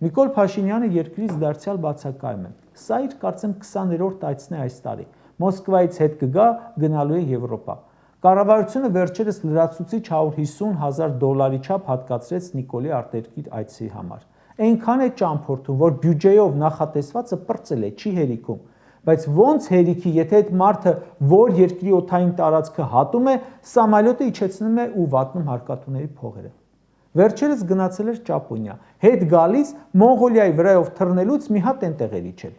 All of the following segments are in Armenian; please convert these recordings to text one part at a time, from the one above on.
Նիկոլ Փաշինյանը երկրից դարձյալ բացակայում է։ Սա իր կարծեմ 20-րդ այցն է այս տարի։ Մոսկվայից հետ կգա, գնալու է Եվրոպա։ Կառավարությունը վերջերս լրացուցիչ $150,000 չափ հատկացրեց Նիկոլի արտերկիր այցի համար։ Այնքան է ճամփորդում, որ բյուջեով նախատեսվածը պրծել է, չի հերիքում։ Բայց ոնց հերիքի, եթե այդ մարդը, որ երկրի օդային տարածքը հատում է, սամալյոտը իջեցնում է ու վատնում հարկատուների փողերը։ Վերջերս գնացել էր Ճապոնիա, հետ գալիս Մոնղոլիայի վրայով թռնելուց մի հատ այնտեղ էր իջել։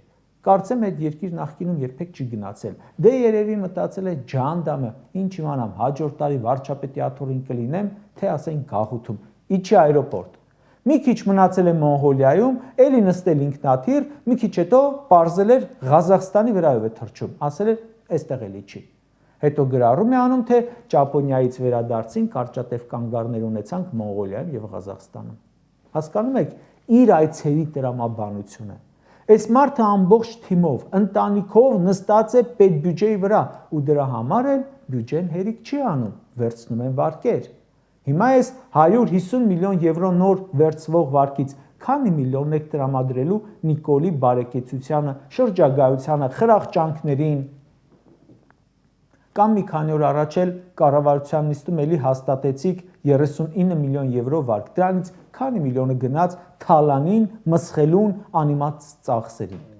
Կարծեմ այդ երկիր նախկինում երբեք չի գնացել։ Դե երևի մտածել է ջանդամը, ինչ իմանամ, հաջորդ տարի վարչապետի աթոռին կլինեմ, թե ասենք գաղութում, իջի այրոպորտ։ Մի քիչ մնացել է Մոնղոլիայում, էլի նստել ինքնաթիռ, մի քիչ հետո պարզել էր Ղազախստանի վրայով է թռչում, ասել էր այստեղ էլի չի։ Հետո գրառում է անում, թե Ճապոնիայից վերադարձին կարճատև կանգառներ ունեցանք Մոնղոլիայում եւ Ղազախստանում։ Հասկանում եք, իր այցերի տրամաբանությունը։ Այս մարդը ամբողջ թիմով, ընտանիքով նստած է պետբյուջեի վրա ու դրա համար էլ բյուջեն հերիք չի անում, վերցնում են վարկեր։ Հիմա այս 150 միլիոն եվրո նոր վերցվող վարկից քանի միլիոն եք տրամադրելու Նիկոլի բարեկեցությանը, շրջագայությանը, խրախճանքներին։ Կամ մի քանի օր առաջ էլ կառավարության նիստում էլի հաստատեցիք 39 միլիոն եվրո վարկ, դրանից քանի միլիոնը գնաց թալանին, մսխելուն, անիմաց ծախսերին։